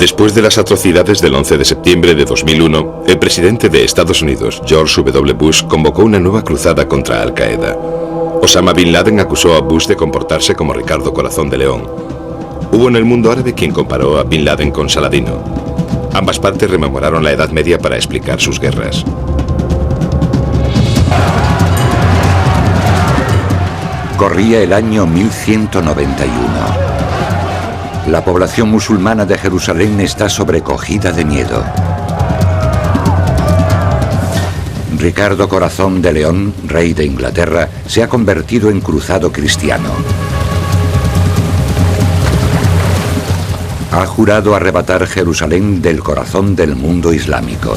Después de las atrocidades del 11 de septiembre de 2001, el presidente de Estados Unidos, George W. Bush, convocó una nueva cruzada contra Al-Qaeda. Osama Bin Laden acusó a Bush de comportarse como Ricardo Corazón de León. Hubo en el mundo árabe quien comparó a Bin Laden con Saladino. Ambas partes rememoraron la Edad Media para explicar sus guerras. Corría el año 1191. La población musulmana de Jerusalén está sobrecogida de miedo. Ricardo Corazón de León, rey de Inglaterra, se ha convertido en cruzado cristiano. Ha jurado arrebatar Jerusalén del corazón del mundo islámico.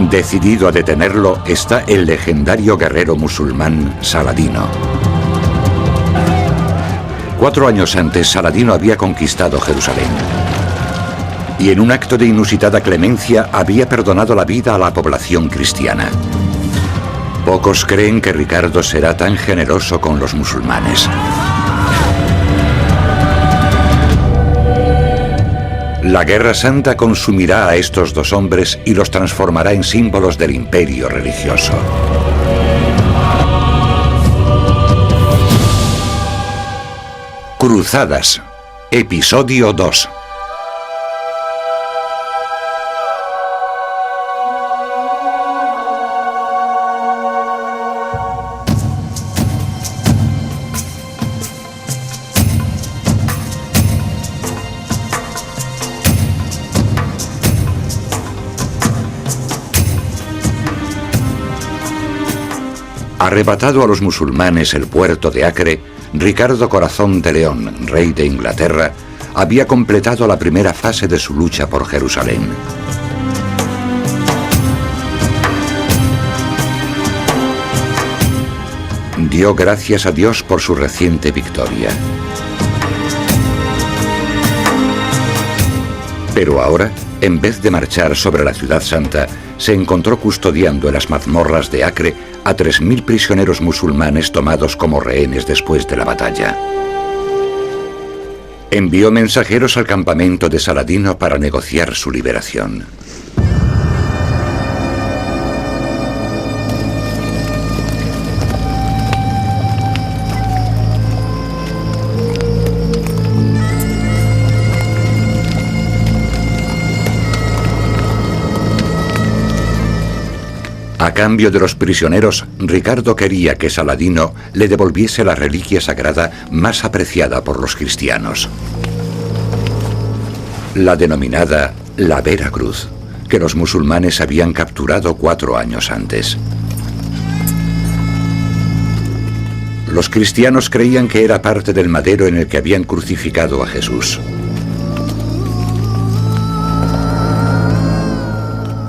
Decidido a detenerlo está el legendario guerrero musulmán Saladino. 4 años antes, Saladino había conquistado Jerusalén. Y en un acto de inusitada clemencia había perdonado la vida a la población cristiana. Pocos creen que Ricardo será tan generoso con los musulmanes. La Guerra Santa consumirá a estos dos hombres y los transformará en símbolos del imperio religioso. Cruzadas, episodio 2. Arrebatado a los musulmanes el puerto de Acre, Ricardo Corazón de León, rey de Inglaterra, había completado la primera fase de su lucha por Jerusalén. Dio gracias a Dios por su reciente victoria. Pero ahora, en vez de marchar sobre la Ciudad Santa, se encontró custodiando en las mazmorras de Acre a 3.000 prisioneros musulmanes tomados como rehenes después de la batalla. Envió mensajeros al campamento de Saladino para negociar su liberación. A cambio de los prisioneros, Ricardo quería que Saladino le devolviese la reliquia sagrada más apreciada por los cristianos. La denominada la Vera Cruz, que los musulmanes habían capturado 4 años antes. Los cristianos creían que era parte del madero en el que habían crucificado a Jesús.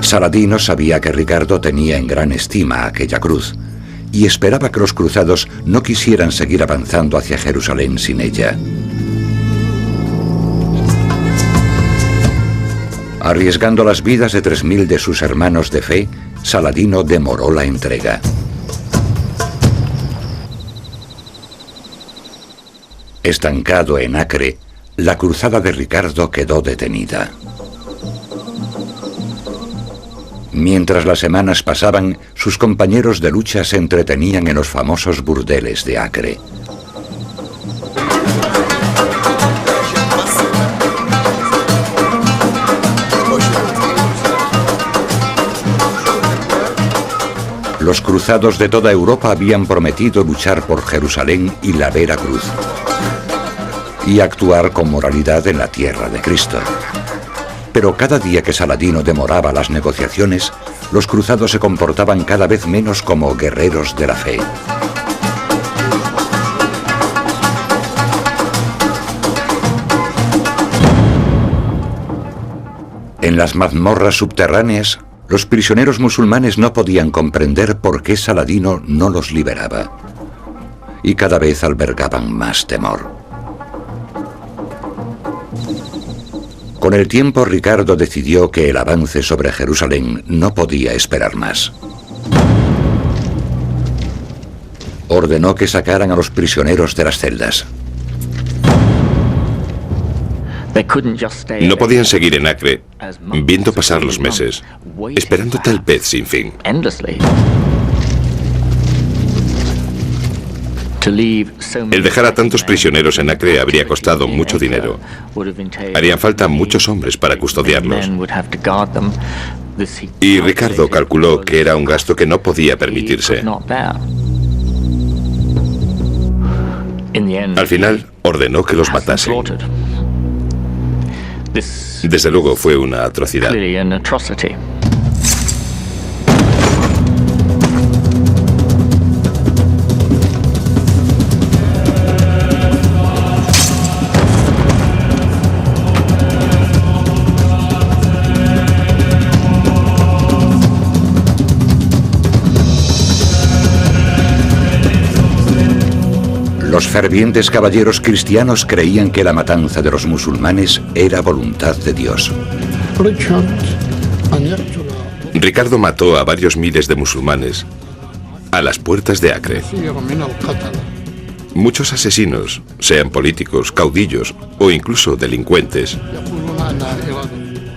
Saladino sabía que Ricardo tenía en gran estima aquella cruz y esperaba que los cruzados no quisieran seguir avanzando hacia Jerusalén sin ella. Arriesgando las vidas de 3.000 de sus hermanos de fe, Saladino demoró la entrega. Estancado en Acre, la cruzada de Ricardo quedó detenida. Mientras las semanas pasaban, sus compañeros de lucha se entretenían en los famosos burdeles de Acre. Los cruzados de toda Europa habían prometido luchar por Jerusalén y la Vera Cruz y actuar con moralidad en la tierra de Cristo. Pero cada día que Saladino demoraba las negociaciones, los cruzados se comportaban cada vez menos como guerreros de la fe. En las mazmorras subterráneas, los prisioneros musulmanes no podían comprender por qué Saladino no los liberaba, y cada vez albergaban más temor. Con el tiempo, Ricardo decidió que el avance sobre Jerusalén no podía esperar más. Ordenó que sacaran a los prisioneros de las celdas. No podían seguir en Acre, viendo pasar los meses, esperando tal pez sin fin. El dejar a tantos prisioneros en Acre habría costado mucho dinero. Harían falta muchos hombres para custodiarlos. Y Ricardo calculó que era un gasto que no podía permitirse. Al final, ordenó que los matasen. Desde luego fue una atrocidad. Los fervientes caballeros cristianos creían que la matanza de los musulmanes era voluntad de Dios. Ricardo mató a varios miles de musulmanes a las puertas de Acre. Muchos asesinos, sean políticos, caudillos o incluso delincuentes,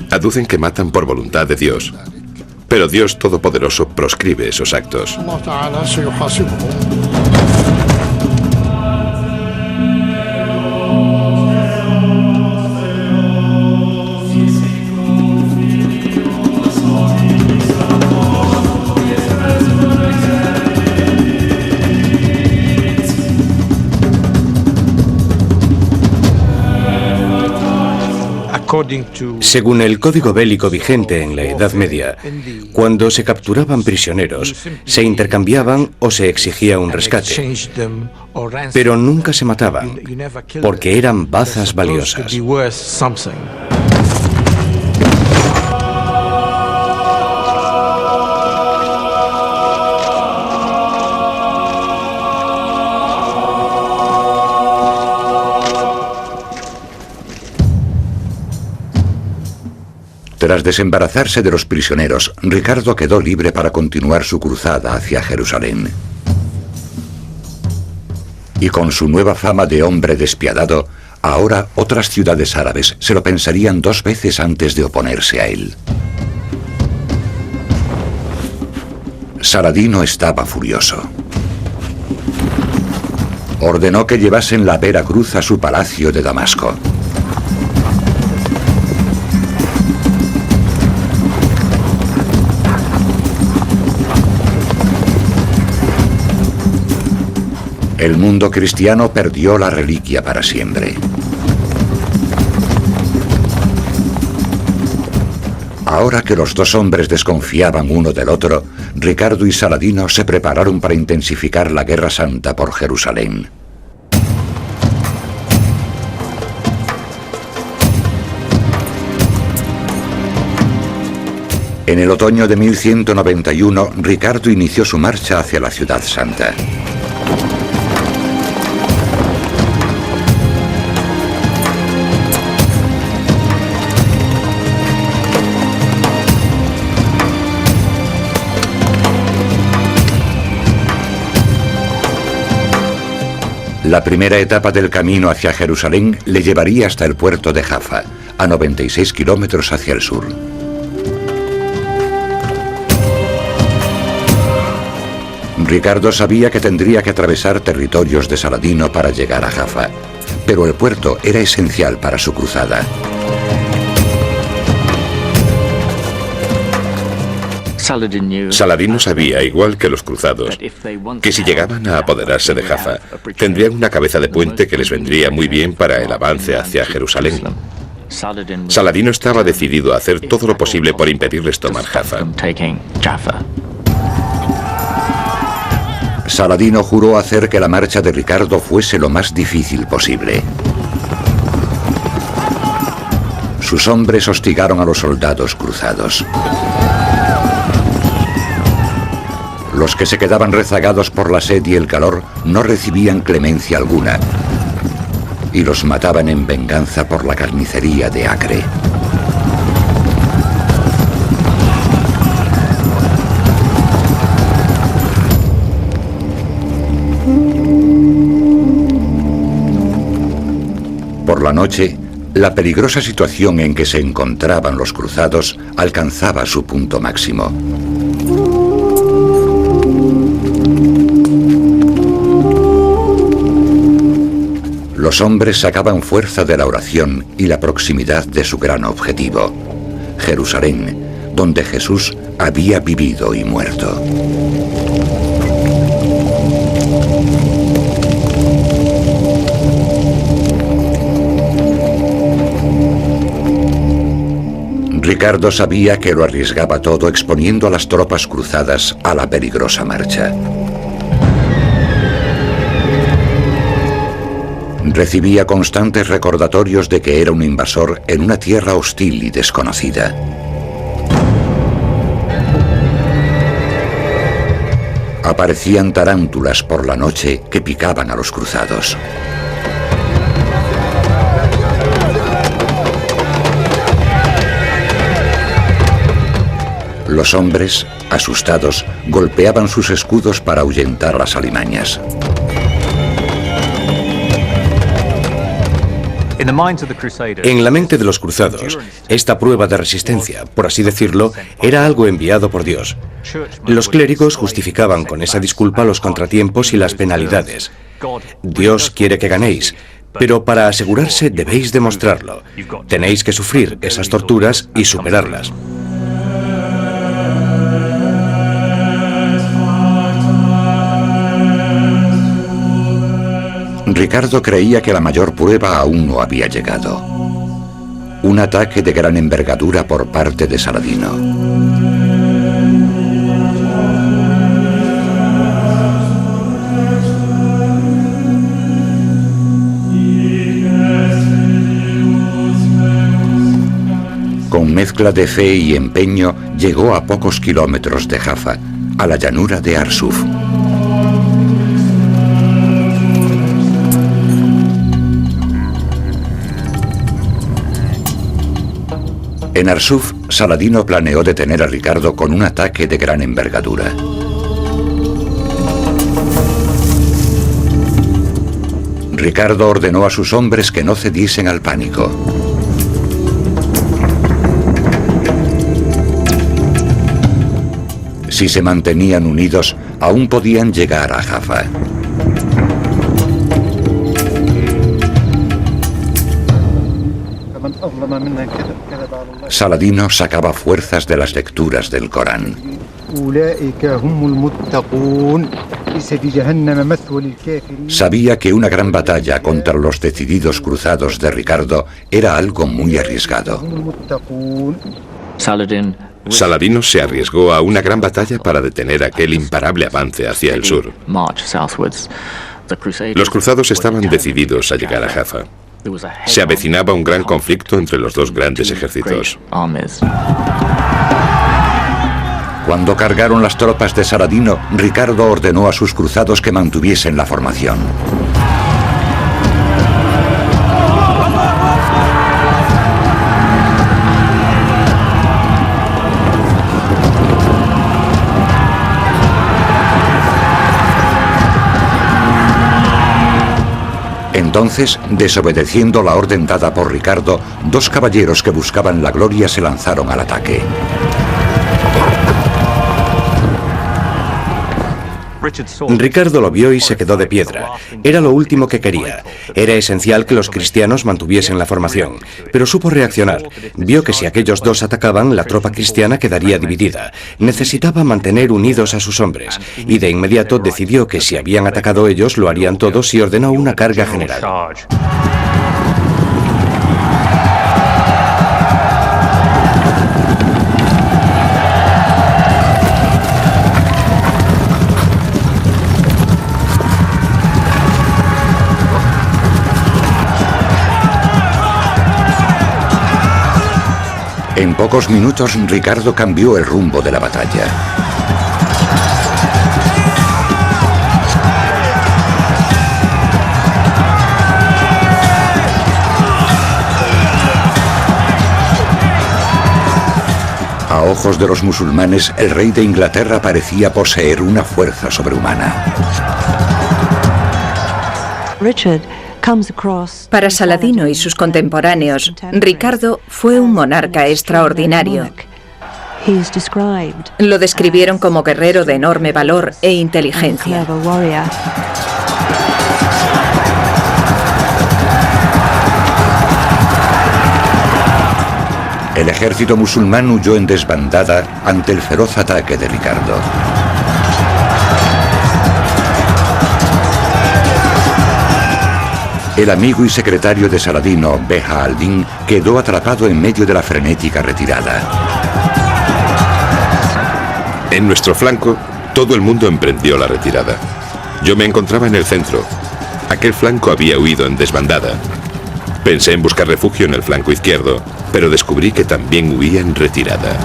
aducen que matan por voluntad de Dios. Pero Dios Todopoderoso proscribe esos actos. Según el código bélico vigente en la Edad Media, cuando se capturaban prisioneros, se intercambiaban o se exigía un rescate, pero nunca se mataban, porque eran bazas valiosas. Tras desembarazarse de los prisioneros, Ricardo quedó libre para continuar su cruzada hacia Jerusalén. Y con su nueva fama de hombre despiadado, ahora otras ciudades árabes se lo pensarían dos veces antes de oponerse a él. Saladino estaba furioso. Ordenó que llevasen la Vera Cruz a su palacio de Damasco. El mundo cristiano perdió la reliquia para siempre. Ahora que los dos hombres desconfiaban uno del otro, Ricardo y Saladino se prepararon para intensificar la Guerra Santa por Jerusalén. En el otoño de 1191, Ricardo inició su marcha hacia la Ciudad Santa. La primera etapa del camino hacia Jerusalén le llevaría hasta el puerto de Jaffa, a 96 kilómetros hacia el sur. Ricardo sabía que tendría que atravesar territorios de Saladino para llegar a Jaffa, pero el puerto era esencial para su cruzada. Saladino sabía, igual que los cruzados, que si llegaban a apoderarse de Jaffa, tendrían una cabeza de puente que les vendría muy bien para el avance hacia Jerusalén. Saladino estaba decidido a hacer todo lo posible por impedirles tomar Jaffa. Saladino juró hacer que la marcha de Ricardo fuese lo más difícil posible. Sus hombres hostigaron a los soldados cruzados. Los que se quedaban rezagados por la sed y el calor no recibían clemencia alguna y los mataban en venganza por la carnicería de Acre. Por la noche, la peligrosa situación en que se encontraban los cruzados alcanzaba su punto máximo. Los hombres sacaban fuerza de la oración y la proximidad de su gran objetivo, Jerusalén, donde Jesús había vivido y muerto. Ricardo sabía que lo arriesgaba todo exponiendo a las tropas cruzadas a la peligrosa marcha. Recibía constantes recordatorios de que era un invasor en una tierra hostil y desconocida. Aparecían tarántulas por la noche que picaban a los cruzados. Los hombres, asustados, golpeaban sus escudos para ahuyentar las alimañas. En la mente de los cruzados, esta prueba de resistencia, por así decirlo, era algo enviado por Dios. Los clérigos justificaban con esa disculpa los contratiempos y las penalidades. Dios quiere que ganéis, pero para asegurarse debéis demostrarlo. Tenéis que sufrir esas torturas y superarlas. Ricardo creía que la mayor prueba aún no había llegado. Un ataque de gran envergadura por parte de Saladino. Con mezcla de fe y empeño, llegó a pocos kilómetros de Jaffa, a la llanura de Arsuf. En Arsuf, Saladino planeó detener a Ricardo con un ataque de gran envergadura. Ricardo ordenó a sus hombres que no cediesen al pánico. Si se mantenían unidos, aún podían llegar a Jaffa. Saladino sacaba fuerzas de las lecturas del Corán. Sabía que una gran batalla contra los decididos cruzados de Ricardo era algo muy arriesgado. Saladino se arriesgó a una gran batalla para detener aquel imparable avance hacia el sur. Los cruzados estaban decididos a llegar a Jaffa. Se avecinaba un gran conflicto entre los dos grandes ejércitos. Cuando cargaron las tropas de Saladino, Ricardo ordenó a sus cruzados que mantuviesen la formación. Entonces, desobedeciendo la orden dada por Ricardo, dos caballeros que buscaban la gloria se lanzaron al ataque. Ricardo lo vio y se quedó de piedra. Era lo último que quería. Era esencial que los cristianos mantuviesen la formación, pero supo reaccionar. Vio que si aquellos dos atacaban, la tropa cristiana quedaría dividida. Necesitaba mantener unidos a sus hombres, y de inmediato decidió que si habían atacado ellos, lo harían todos y ordenó una carga general. En pocos minutos, Ricardo cambió el rumbo de la batalla. A ojos de los musulmanes, el rey de Inglaterra parecía poseer una fuerza sobrehumana. Para Saladino y sus contemporáneos, Ricardo fue un monarca extraordinario. Lo describieron como guerrero de enorme valor e inteligencia. El ejército musulmán huyó en desbandada ante el feroz ataque de Ricardo. El amigo y secretario de Saladino, Beja al-Din, quedó atrapado en medio de la frenética retirada. En nuestro flanco, todo el mundo emprendió la retirada. Yo me encontraba en el centro. Aquel flanco había huido en desbandada. Pensé en buscar refugio en el flanco izquierdo, pero descubrí que también huía en retirada.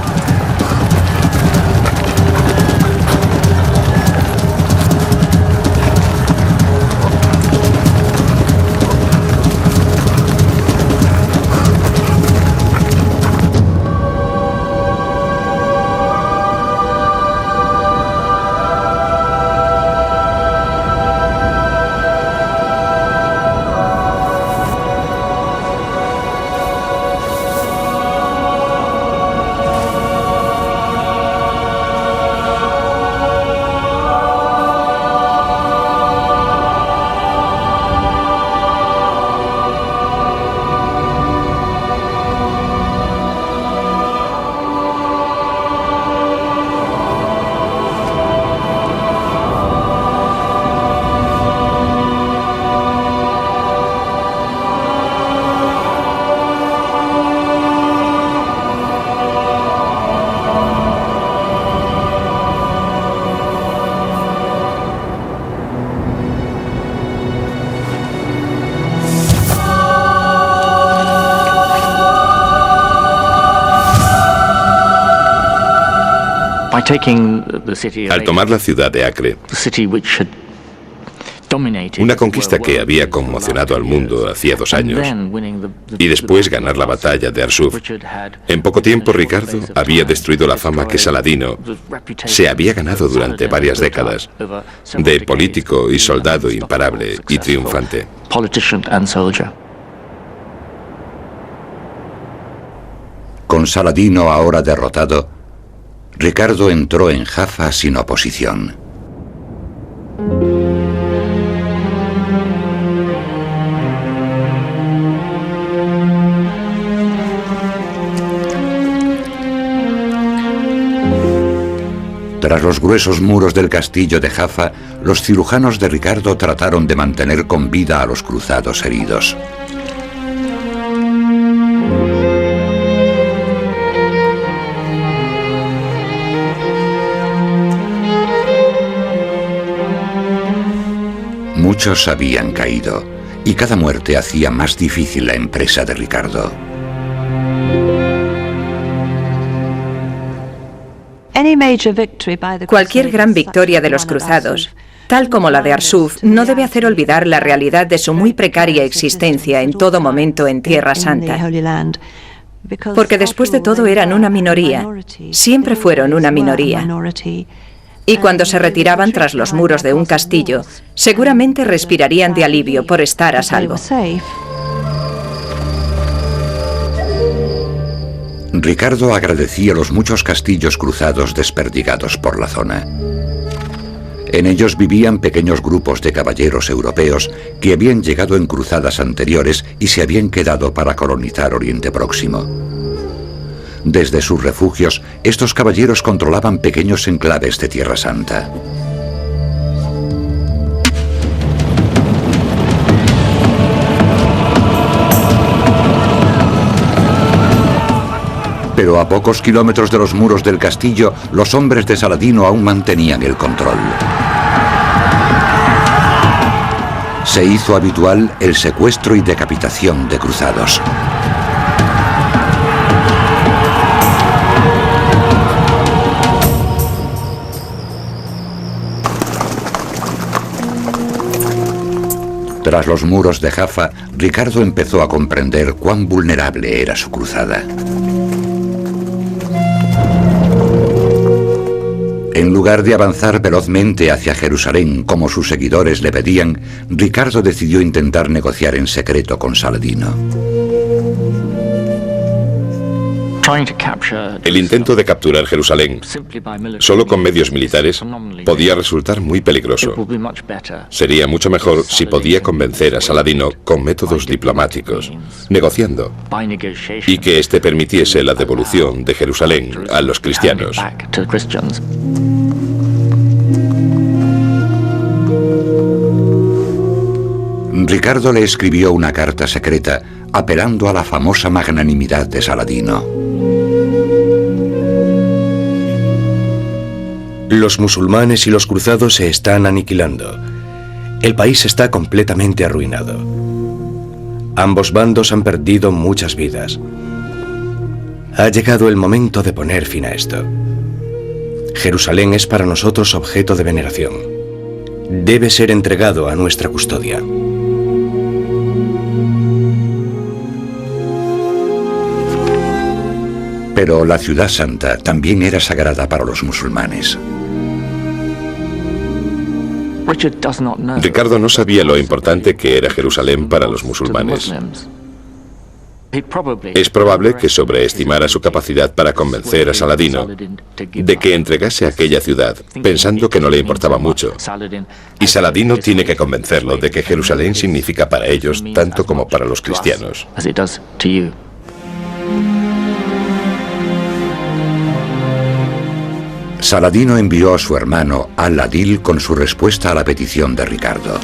Al tomar la ciudad de Acre, una conquista que había conmocionado al mundo hacía 2 años, y después ganar la batalla de Arsuf, en poco tiempo Ricardo había destruido la fama que Saladino se había ganado durante varias décadas, de político y soldado imparable y triunfante. Con Saladino ahora derrotado, Ricardo entró en Jaffa sin oposición. Tras los gruesos muros del castillo de Jaffa, los cirujanos de Ricardo trataron de mantener con vida a los cruzados heridos. Muchos habían caído, y cada muerte hacía más difícil la empresa de Ricardo. Cualquier gran victoria de los cruzados, tal como la de Arsuf, no debe hacer olvidar la realidad de su muy precaria existencia en todo momento en Tierra Santa. Porque después de todo eran una minoría, siempre fueron una minoría. Y cuando se retiraban tras los muros de un castillo, seguramente respirarían de alivio por estar a salvo. Ricardo agradecía los muchos castillos cruzados desperdigados por la zona. En ellos vivían pequeños grupos de caballeros europeos que habían llegado en cruzadas anteriores y se habían quedado para colonizar Oriente Próximo. Desde sus refugios, estos caballeros controlaban pequeños enclaves de Tierra Santa. Pero a pocos kilómetros de los muros del castillo, los hombres de Saladino aún mantenían el control. Se hizo habitual el secuestro y decapitación de cruzados. Tras los muros de Jaffa, Ricardo empezó a comprender cuán vulnerable era su cruzada. En En lugar de avanzar velozmente hacia Jerusalén como sus seguidores le pedían, Ricardo decidió intentar negociar en secreto con Saladino. El intento de capturar Jerusalén solo con medios militares podía resultar muy peligroso. Sería mucho mejor si podía convencer a Saladino con métodos diplomáticos, negociando, y que éste permitiese la devolución de Jerusalén a los cristianos. Ricardo le escribió una carta secreta apelando a la famosa magnanimidad de Saladino. Los musulmanes y los cruzados se están aniquilando. El país está completamente arruinado. Ambos bandos han perdido muchas vidas. Ha llegado el momento de poner fin a esto. Jerusalén es para nosotros objeto de veneración. Debe ser entregado a nuestra custodia. Pero la ciudad santa también era sagrada para los musulmanes. Ricardo no sabía lo importante que era Jerusalén para los musulmanes. Es probable que sobreestimara su capacidad para convencer a Saladino de que entregase aquella ciudad, pensando que no le importaba mucho. Y Saladino tiene que convencerlo de que Jerusalén significa para ellos tanto como para los cristianos. Saladino envió a su hermano Al-Adil con su respuesta a la petición de Ricardo.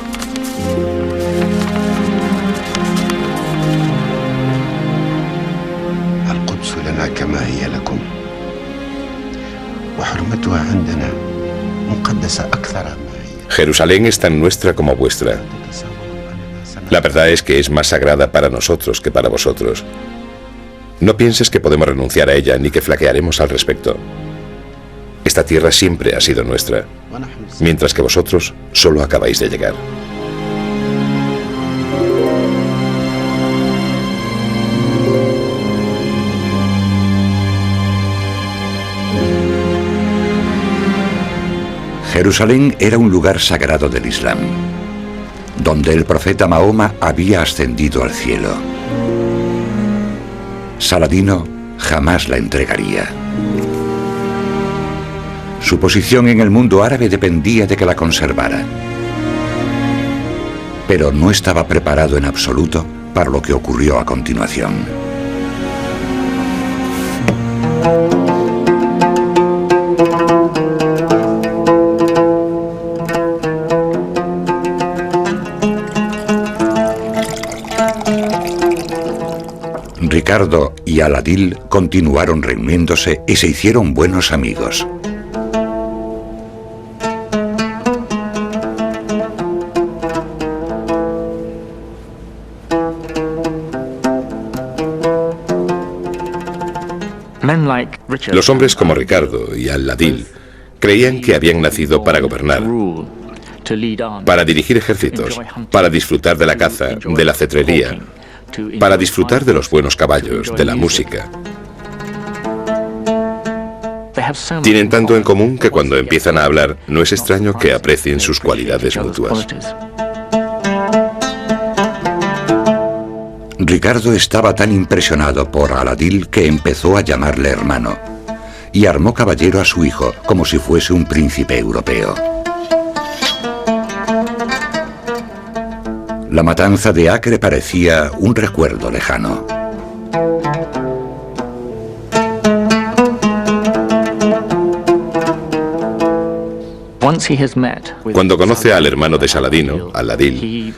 Jerusalén es tan nuestra como vuestra. La verdad es que es más sagrada para nosotros que para vosotros. No pienses que podemos renunciar a ella ni que flaquearemos al respecto. Esta tierra siempre ha sido nuestra, mientras que vosotros solo acabáis de llegar. Jerusalén era un lugar sagrado del Islam, donde el profeta Mahoma había ascendido al cielo. Saladino jamás la entregaría. Su posición en el mundo árabe dependía de que la conservara. Pero no estaba preparado en absoluto para lo que ocurrió a continuación. Ricardo y Al-Adil continuaron reuniéndose y se hicieron buenos amigos. Los hombres como Ricardo y Al-Adil creían que habían nacido para gobernar, para dirigir ejércitos, para disfrutar de la caza, de la cetrería, para disfrutar de los buenos caballos, de la música. Tienen tanto en común que cuando empiezan a hablar no es extraño que aprecien sus cualidades mutuas. Ricardo estaba tan impresionado por Al-Adil que empezó a llamarle hermano y armó caballero a su hijo como si fuese un príncipe europeo. La matanza de Acre parecía un recuerdo lejano. Cuando conoce al hermano de Saladino, Al-Adil,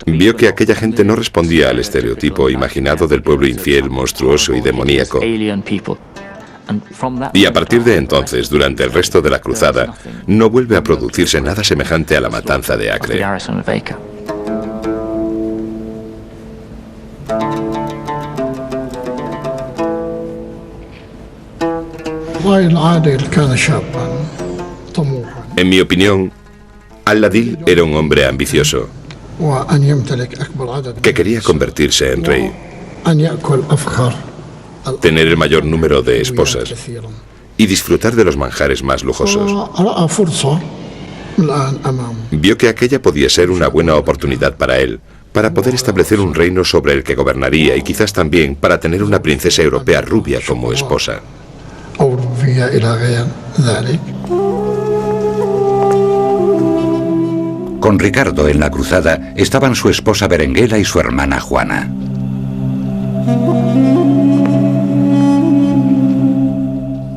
vio que aquella gente no respondía al estereotipo imaginado del pueblo infiel, monstruoso y demoníaco. Y a partir de entonces, durante el resto de la cruzada, no vuelve a producirse nada semejante a la matanza de Acre. En mi opinión, Al-Adil era un hombre ambicioso, que quería convertirse en rey, tener el mayor número de esposas y disfrutar de los manjares más lujosos. Vio que aquella podía ser una buena oportunidad para él, para poder establecer un reino sobre el que gobernaría y quizás también para tener una princesa europea rubia como esposa. Con Ricardo en la cruzada estaban su esposa Berenguela y su hermana Juana.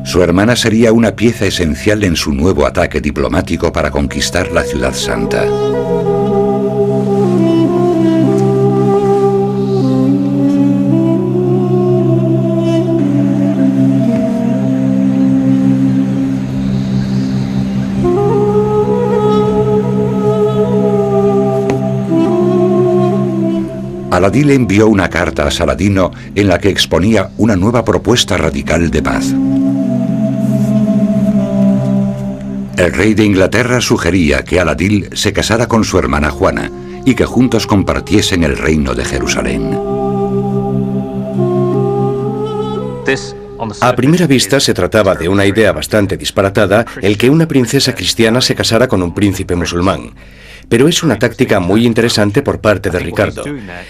Su hermana sería una pieza esencial en su nuevo ataque diplomático para conquistar la Ciudad Santa. Aladil envió una carta a Saladino en la que exponía una nueva propuesta radical de paz. El rey de Inglaterra sugería que Aladil se casara con su hermana Juana y que juntos compartiesen el reino de Jerusalén. A primera vista se trataba de una idea bastante disparatada el que una princesa cristiana se casara con un príncipe musulmán. Pero es una táctica muy interesante por parte de Ricardo.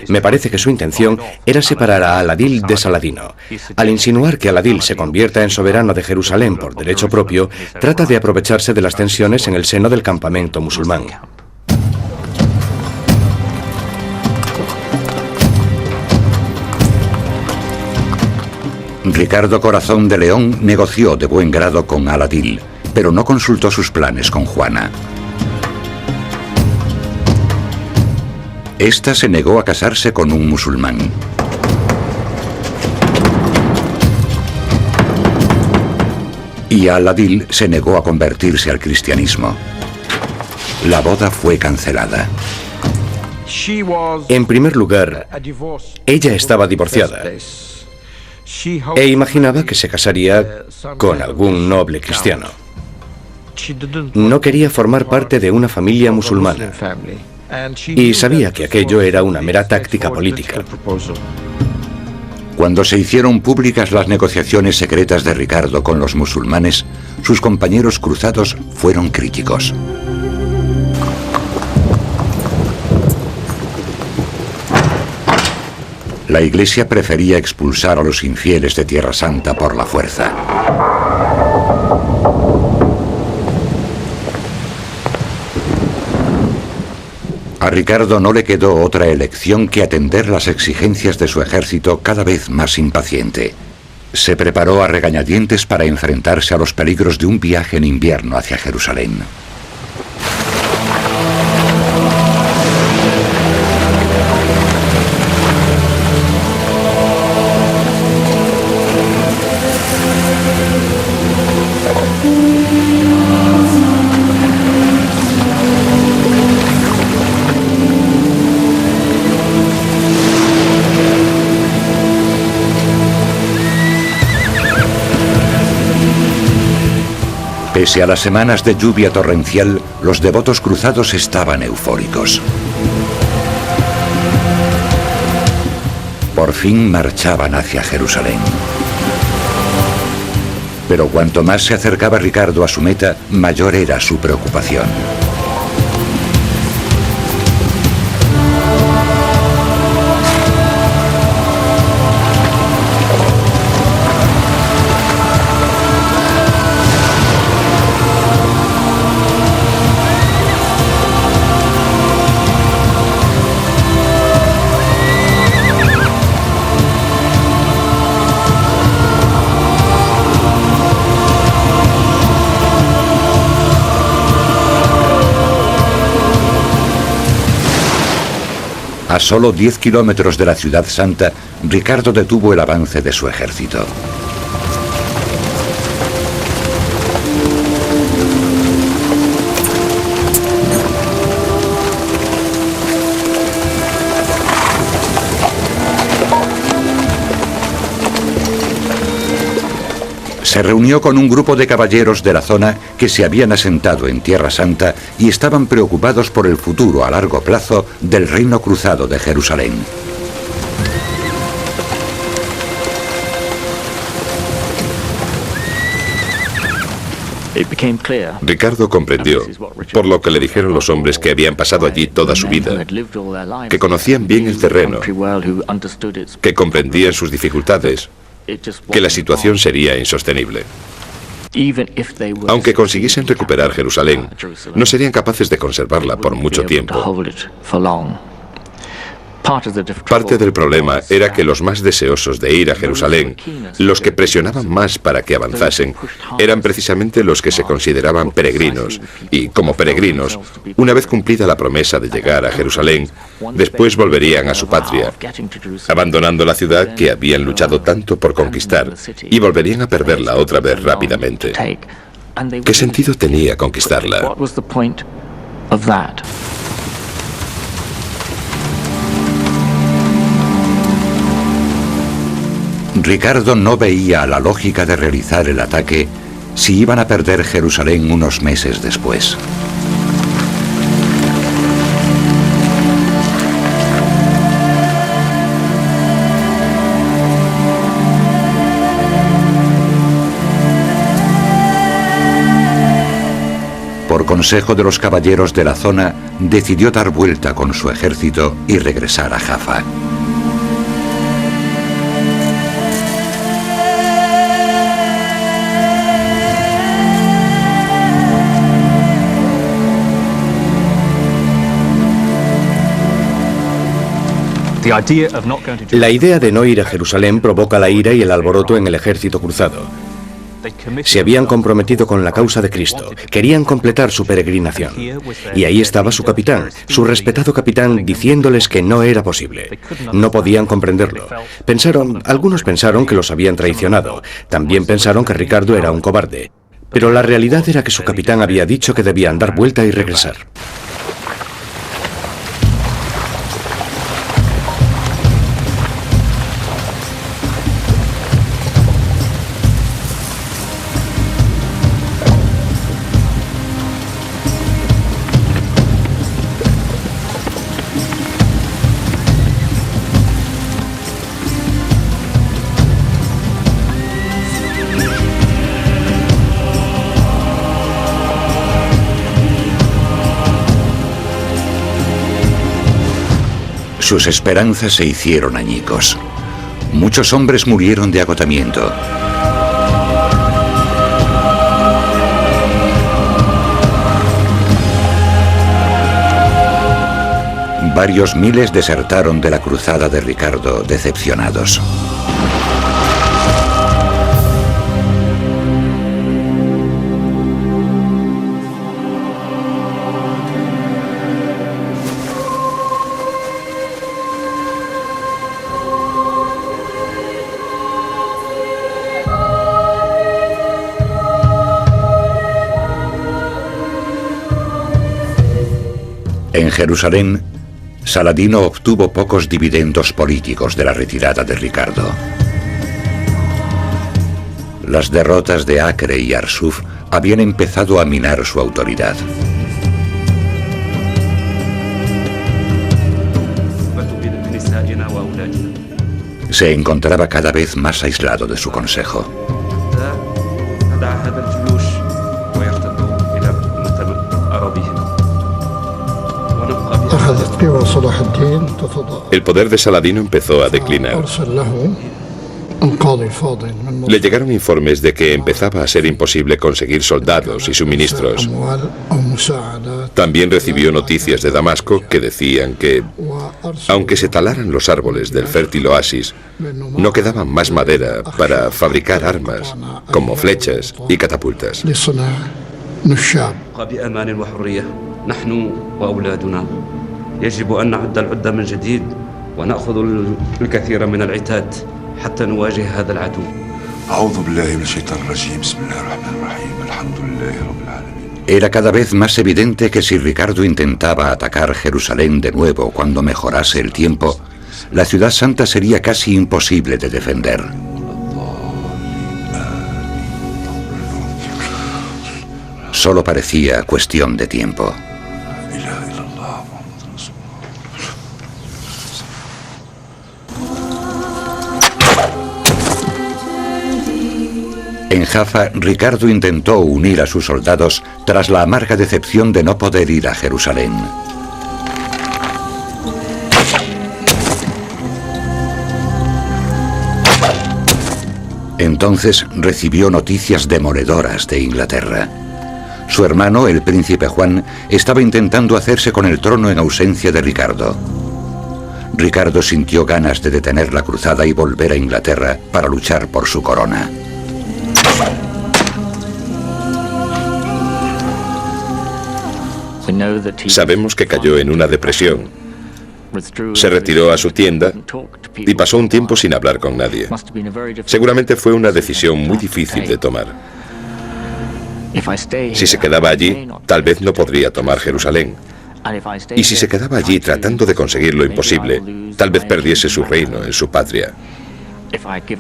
Me parece que su intención era separar a Aladil de Saladino. Al insinuar que Aladil se convierta en soberano de Jerusalén por derecho propio, trata de aprovecharse de las tensiones en el seno del campamento musulmán. Ricardo Corazón de León negoció de buen grado con Aladil, pero no consultó sus planes con Juana. Esta se negó a casarse con un musulmán. Y Aladil se negó a convertirse al cristianismo. La boda fue cancelada. En primer lugar, ella estaba divorciada e imaginaba que se casaría con algún noble cristiano. No quería formar parte de una familia musulmana y sabía que aquello era una mera táctica política. Cuando se hicieron públicas las negociaciones secretas de Ricardo con los musulmanes, sus compañeros cruzados fueron críticos. La Iglesia prefería expulsar a los infieles de Tierra Santa por la fuerza. A Ricardo no le quedó otra elección que atender las exigencias de su ejército cada vez más impaciente. Se preparó a regañadientes para enfrentarse a los peligros de un viaje en invierno hacia Jerusalén. Pese a las semanas de lluvia torrencial, los devotos cruzados estaban eufóricos. Por fin marchaban hacia Jerusalén. Pero cuanto más se acercaba Ricardo a su meta, mayor era su preocupación. A solo 10 kilómetros de la Ciudad Santa, Ricardo detuvo el avance de su ejército. Se reunió con un grupo de caballeros de la zona que se habían asentado en Tierra Santa y estaban preocupados por el futuro a largo plazo del reino cruzado de Jerusalén. Ricardo comprendió, por lo que le dijeron los hombres que habían pasado allí toda su vida, que conocían bien el terreno, que comprendían sus dificultades, que la situación sería insostenible. Aunque consiguiesen recuperar Jerusalén, no serían capaces de conservarla por mucho tiempo. Parte del problema era que los más deseosos de ir a Jerusalén, los que presionaban más para que avanzasen, eran precisamente los que se consideraban peregrinos, y como peregrinos, una vez cumplida la promesa de llegar a Jerusalén, después volverían a su patria, abandonando la ciudad que habían luchado tanto por conquistar, y volverían a perderla otra vez rápidamente. ¿Qué sentido tenía conquistarla? Ricardo no veía la lógica de realizar el ataque si iban a perder Jerusalén unos meses después. Por consejo de los caballeros de la zona, decidió dar vuelta con su ejército y regresar a Jaffa. La idea de no ir a Jerusalén provoca la ira y el alboroto en el ejército cruzado. Se habían comprometido con la causa de Cristo, querían completar su peregrinación. Y ahí estaba su capitán, su respetado capitán, diciéndoles que no era posible. No podían comprenderlo. Algunos pensaron que los habían traicionado. También pensaron que Ricardo era un cobarde. Pero la realidad era que su capitán había dicho que debían dar vuelta y regresar. Sus esperanzas se hicieron añicos. Muchos hombres murieron de agotamiento. Varios miles desertaron de la cruzada de Ricardo, decepcionados. En Jerusalén, Saladino obtuvo pocos dividendos políticos de la retirada de Ricardo. Las derrotas de Acre y Arsuf habían empezado a minar su autoridad. Se encontraba cada vez más aislado de su consejo. El poder de Saladino empezó a declinar. Le llegaron informes de que empezaba a ser imposible conseguir soldados y suministros. También recibió noticias de Damasco que decían que, aunque se talaran los árboles del fértil oasis, no quedaba más madera para fabricar armas, como flechas y catapultas. يجب أن نعد العدة من جديد ونأخذ الكثير من العتاد حتى نواجه هذا العدو. أعوذ بالله من الشيطان الرجيم بسم الله الرحمن الرحيم الحمد لله رب العالمين. Era cada vez más evidente que si Ricardo intentaba atacar Jerusalén de nuevo cuando mejorase el tiempo, la ciudad santa sería casi imposible de defender. Solo parecía cuestión de tiempo. En En Jaffa, Ricardo intentó unir a sus soldados tras la amarga decepción de no poder ir a Jerusalén. Entonces recibió noticias demoledoras de Inglaterra. Su hermano, el príncipe Juan, estaba intentando hacerse con el trono en ausencia de Ricardo. Ricardo sintió ganas de detener la cruzada y volver a Inglaterra para luchar por su corona. Sabemos que cayó en una depresión. Se retiró a su tienda y pasó un tiempo sin hablar con nadie. Seguramente fue una decisión muy difícil de tomar. Si se quedaba allí, tal vez no podría tomar Jerusalén. Y si se quedaba allí tratando de conseguir lo imposible, tal vez perdiese su reino en su patria.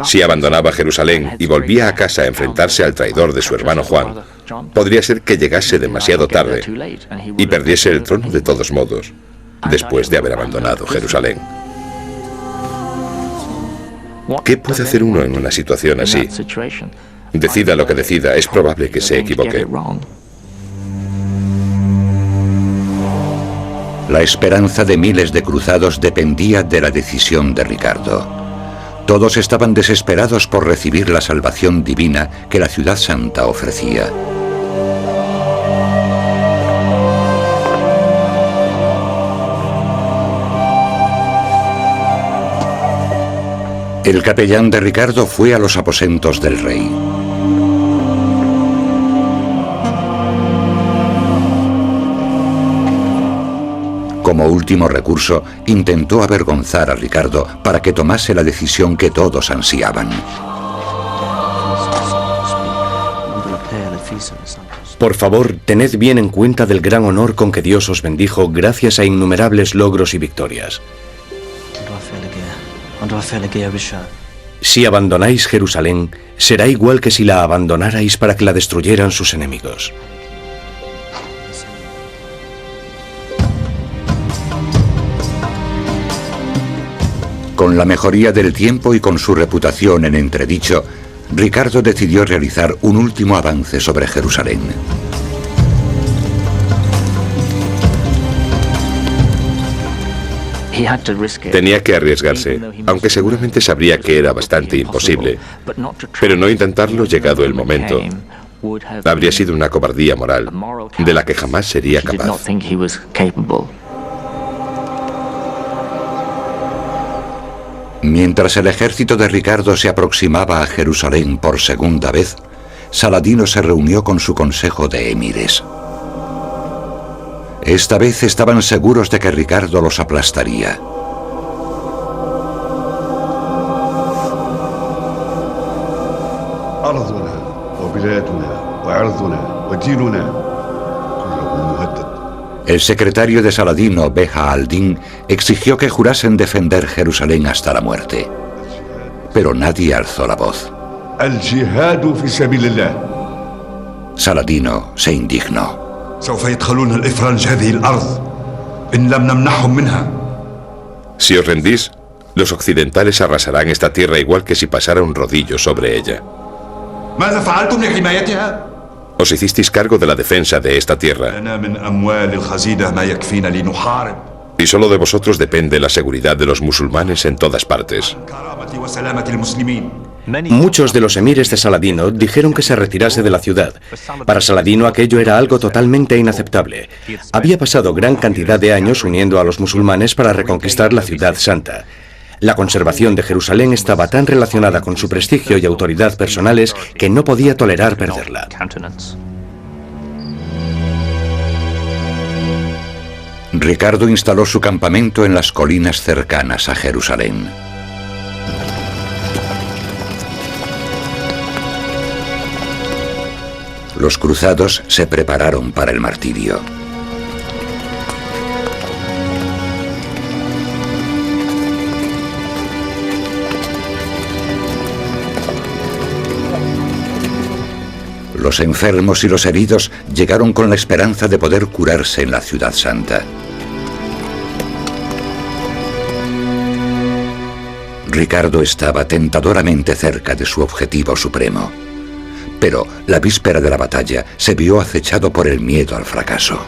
Si abandonaba Jerusalén y volvía a casa a enfrentarse al traidor de su hermano Juan, podría ser que llegase demasiado tarde y perdiese el trono de todos modos, después de haber abandonado Jerusalén. ¿Qué puede hacer uno en una situación así? Decida lo que decida, es probable que se equivoque. La esperanza de miles de cruzados dependía de la decisión de Ricardo. Todos estaban desesperados por recibir la salvación divina que la ciudad santa ofrecía. El capellán de Ricardo fue a los aposentos del rey. Como último recurso, intentó avergonzar a Ricardo para que tomase la decisión que todos ansiaban. Por favor, tened bien en cuenta del gran honor con que Dios os bendijo gracias a innumerables logros y victorias. Si abandonáis Jerusalén, será igual que si la abandonarais para que la destruyeran sus enemigos. Con la mejoría del tiempo y con su reputación en entredicho, Ricardo decidió realizar un último avance sobre Jerusalén. Tenía que arriesgarse, aunque seguramente sabría que era bastante imposible, pero no intentarlo llegado el momento. Habría sido una cobardía moral, de la que jamás sería capaz. Mientras el ejército de Ricardo se aproximaba a Jerusalén por segunda vez, Saladino se reunió con su consejo de emires. Esta vez estaban seguros de que Ricardo los aplastaría. El secretario de Saladino, Beja al-Din, exigió que jurasen defender Jerusalén hasta la muerte. Pero nadie alzó la voz. Saladino se indignó. Si os rendís, los occidentales arrasarán esta tierra igual que si pasara un rodillo sobre ella. Os hicisteis cargo de la defensa de esta tierra. Y solo de vosotros depende la seguridad de los musulmanes en todas partes. Muchos de los emires de Saladino dijeron que se retirase de la ciudad. Para Saladino aquello era algo totalmente inaceptable. Había pasado gran cantidad de años uniendo a los musulmanes para reconquistar la ciudad santa. La conservación de Jerusalén estaba tan relacionada con su prestigio y autoridad personales que no podía tolerar perderla. Ricardo instaló su campamento en las colinas cercanas a Jerusalén. Los cruzados se prepararon para el martirio. Los enfermos y los heridos llegaron con la esperanza de poder curarse en la ciudad santa. Ricardo estaba tentadoramente cerca de su objetivo supremo. Pero la víspera de la batalla se vio acechado por el miedo al fracaso.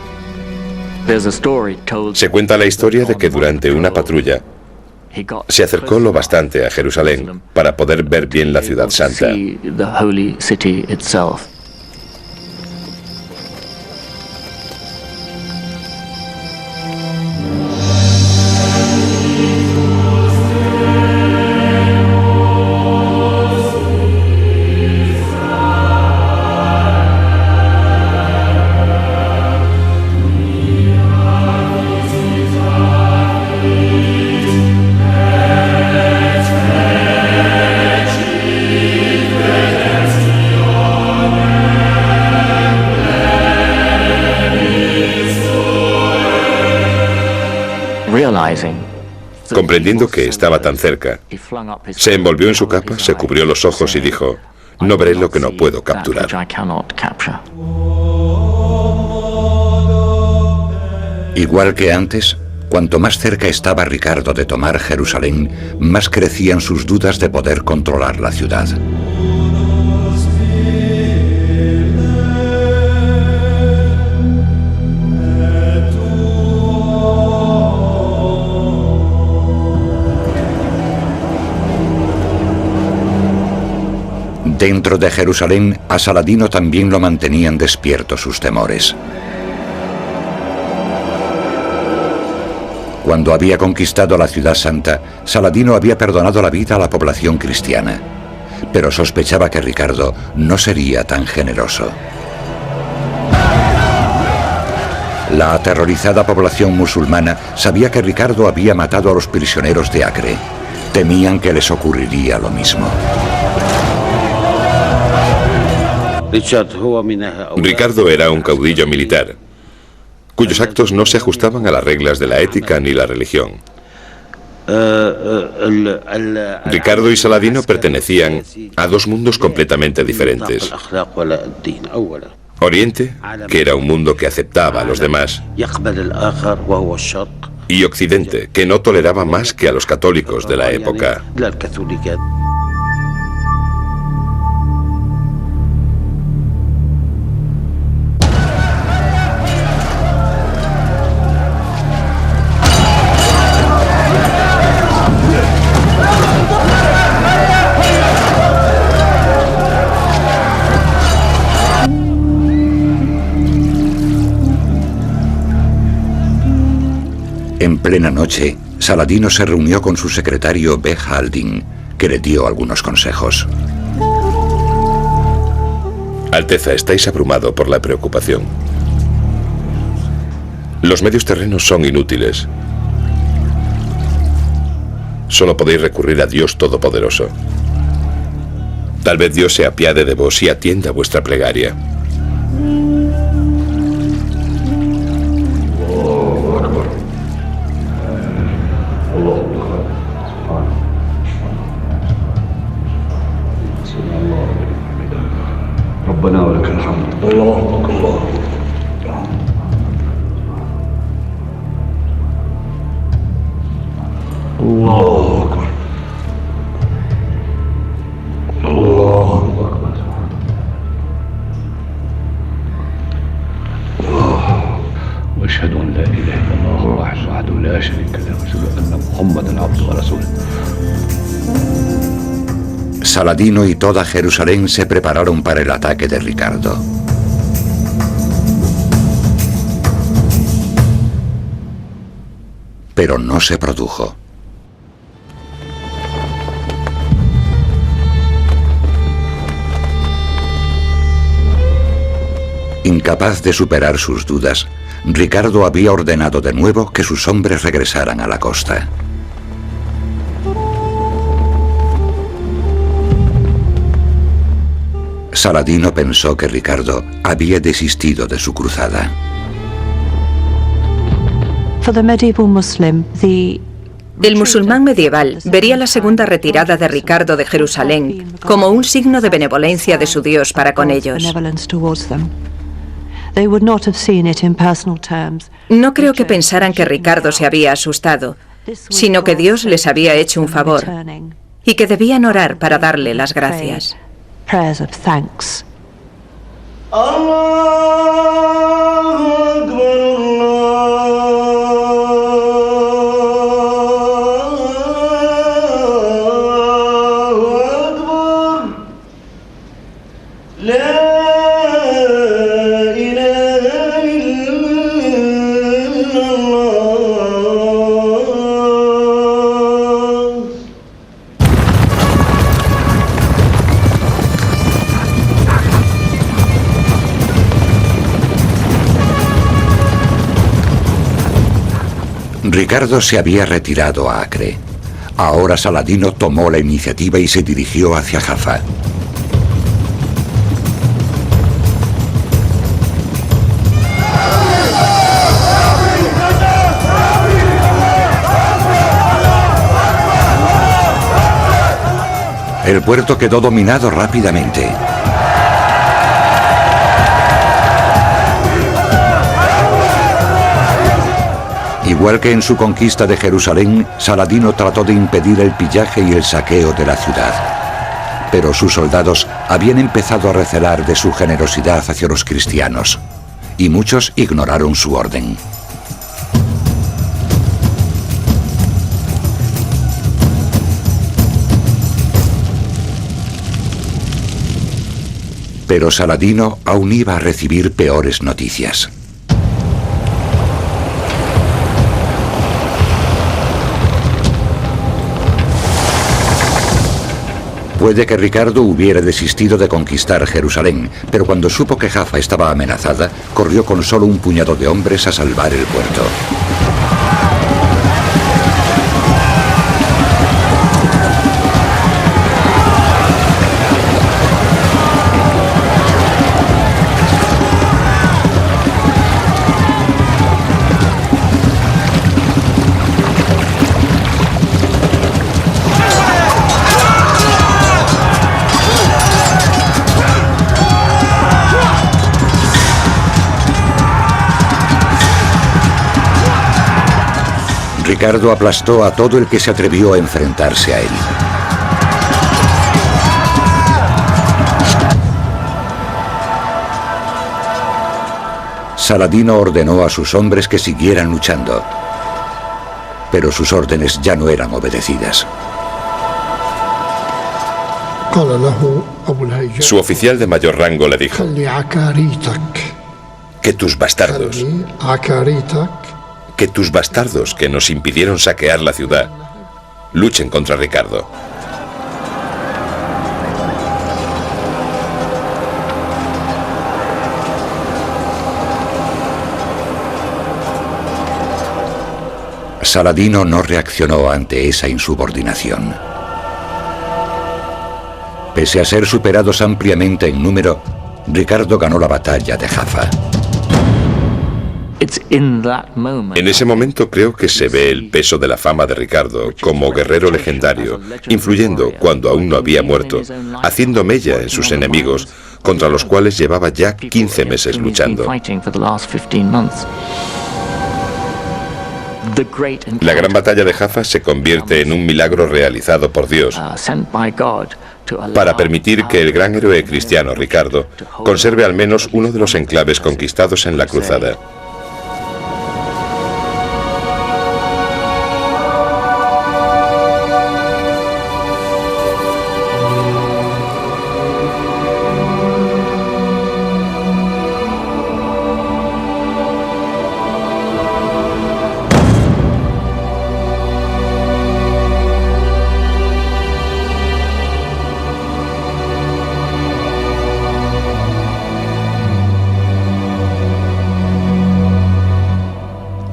Se cuenta la historia de que durante una patrulla se acercó lo bastante a Jerusalén para poder ver bien la ciudad santa. Comprendiendo que estaba tan cerca, se envolvió en su capa, se cubrió los ojos y dijo: no veré lo que no puedo capturar. Igual que antes, cuanto más cerca estaba Ricardo de tomar Jerusalén, más crecían sus dudas de poder controlar la ciudad. Dentro de Jerusalén, a Saladino también lo mantenían despiertos sus temores. Cuando había conquistado la ciudad santa, Saladino había perdonado la vida a la población cristiana, pero sospechaba que Ricardo no sería tan generoso. La aterrorizada población musulmana sabía que Ricardo había matado a los prisioneros de Acre. Temían que les ocurriría lo mismo. Ricardo era un caudillo militar, cuyos actos no se ajustaban a las reglas de la ética ni la religión. Ricardo y Saladino pertenecían a dos mundos completamente diferentes. Oriente, que era un mundo que aceptaba a los demás, y Occidente, que no toleraba más que a los católicos de la época. En plena noche, Saladino se reunió con su secretario Beg al-Din, que le dio algunos consejos. Alteza, estáis abrumado por la preocupación. Los medios terrenos son inútiles. Solo podéis recurrir a Dios Todopoderoso. Tal vez Dios se apiade de vos y atienda vuestra plegaria. Saladino y toda Jerusalén se prepararon para el ataque de Ricardo. Pero no se produjo. Incapaz de superar sus dudas, Ricardo había ordenado de nuevo que sus hombres regresaran a la costa. Saladino pensó que Ricardo había desistido de su cruzada. El musulmán medieval vería la segunda retirada de Ricardo de Jerusalén como un signo de benevolencia de su Dios para con ellos. No creo que pensaran que Ricardo se había asustado, sino que Dios les había hecho un favor y que debían orar para darle las gracias. Ricardo se había retirado a Acre. Ahora Saladino tomó la iniciativa y se dirigió hacia Jaffa. El puerto quedó dominado rápidamente. Igual que en su conquista de Jerusalén, Saladino trató de impedir el pillaje y el saqueo de la ciudad. Pero sus soldados habían empezado a recelar de su generosidad hacia los cristianos, y muchos ignoraron su orden. Pero Saladino aún iba a recibir peores noticias. Puede que Ricardo hubiera desistido de conquistar Jerusalén, pero cuando supo que Jaffa estaba amenazada, corrió con solo un puñado de hombres a salvar el puerto. Ricardo aplastó a todo el que se atrevió a enfrentarse a él. Saladino ordenó a sus hombres que siguieran luchando, pero sus órdenes ya no eran obedecidas. Su oficial de mayor rango le dijo: que tus bastardos que nos impidieron saquear la ciudad luchen contra Ricardo. Saladino no reaccionó ante esa insubordinación. Pese a ser superados ampliamente en número, Ricardo ganó la batalla de Jaffa. En ese momento creo que se ve el peso de la fama de Ricardo como guerrero legendario, influyendo cuando aún no había muerto, haciendo mella en sus enemigos, contra los cuales llevaba ya 15 meses luchando. La gran batalla de Jaffa se convierte en un milagro realizado por Dios para permitir que el gran héroe cristiano Ricardo conserve al menos uno de los enclaves conquistados en la cruzada.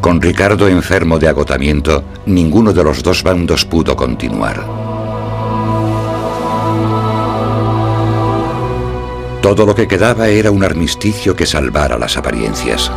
Con Ricardo enfermo de agotamiento, ninguno de los dos bandos pudo continuar. Todo lo que quedaba era un armisticio que salvara las apariencias.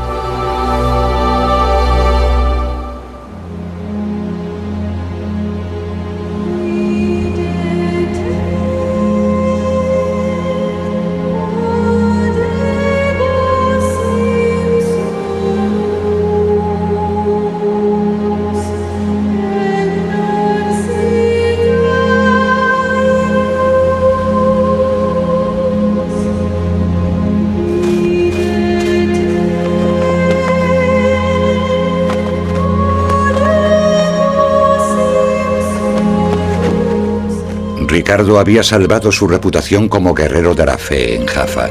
Ricardo había salvado su reputación como guerrero de la fe en Jaffa.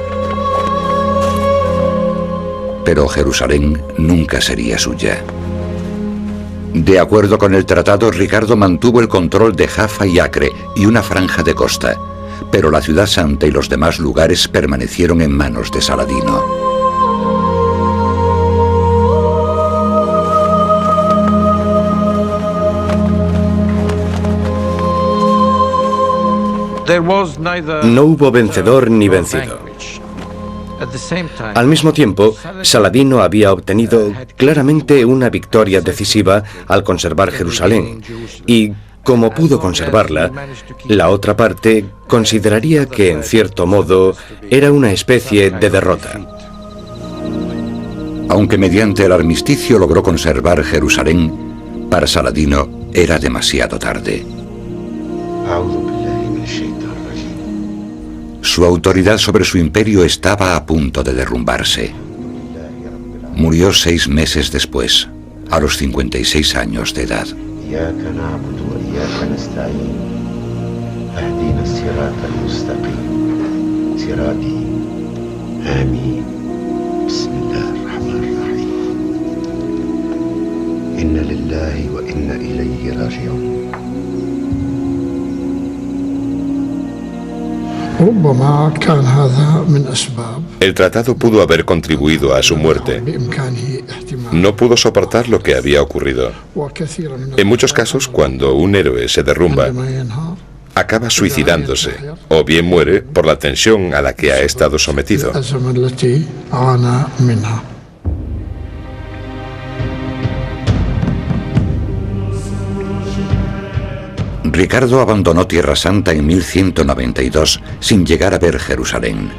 Pero Jerusalén nunca sería suya. De acuerdo con el tratado, Ricardo mantuvo el control de Jaffa y Acre y una franja de costa, pero la ciudad santa y los demás lugares permanecieron en manos de Saladino. No hubo vencedor ni vencido. Al mismo tiempo, Saladino había obtenido claramente una victoria decisiva al conservar Jerusalén, y como pudo conservarla, la otra parte consideraría que, en cierto modo, era una especie de derrota. Aunque mediante el armisticio logró conservar Jerusalén, para Saladino era demasiado tarde. Su autoridad sobre su imperio estaba a punto de derrumbarse. Murió 6 meses después, a los 56 años de edad. El tratado pudo haber contribuido a su muerte. No pudo soportar lo que había ocurrido. En muchos casos, cuando un héroe se derrumba, acaba suicidándose, o bien muere por la tensión a la que ha estado sometido. Ricardo abandonó Tierra Santa en 1192 sin llegar a ver Jerusalén.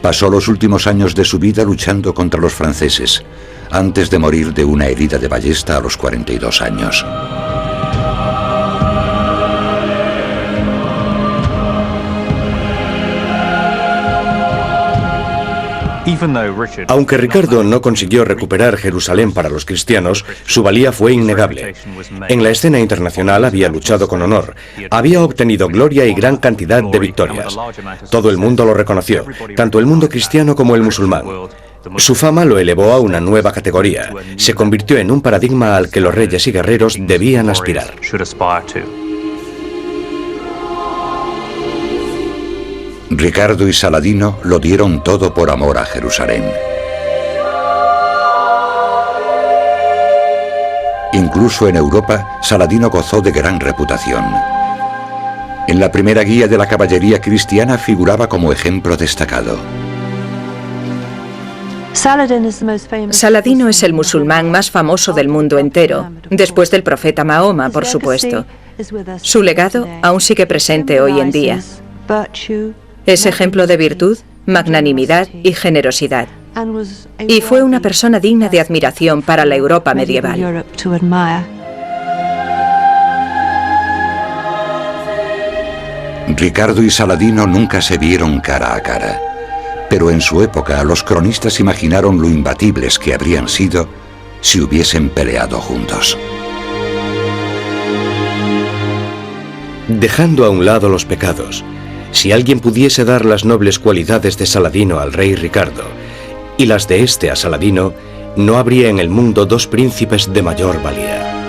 Pasó los últimos años de su vida luchando contra los franceses, antes de morir de una herida de ballesta a los 42 años. Aunque Ricardo no consiguió recuperar Jerusalén para los cristianos, su valía fue innegable. En la escena internacional había luchado con honor, había obtenido gloria y gran cantidad de victorias. Todo el mundo lo reconoció, tanto el mundo cristiano como el musulmán. Su fama lo elevó a una nueva categoría, se convirtió en un paradigma al que los reyes y guerreros debían aspirar. Ricardo y Saladino lo dieron todo por amor a Jerusalén. Incluso en Europa, Saladino gozó de gran reputación. En la primera guía de la caballería cristiana figuraba como ejemplo destacado. Saladino es el musulmán más famoso del mundo entero, después del profeta Mahoma, por supuesto. Su legado aún sigue presente hoy en día. Es ejemplo de virtud, magnanimidad y generosidad. Y fue una persona digna de admiración para la Europa medieval. Ricardo y Saladino nunca se vieron cara a cara, pero en su época los cronistas imaginaron lo imbatibles que habrían sido si hubiesen peleado juntos. Dejando a un lado los pecados, si alguien pudiese dar las nobles cualidades de Saladino al rey Ricardo y las de este a Saladino, no habría en el mundo dos príncipes de mayor valía.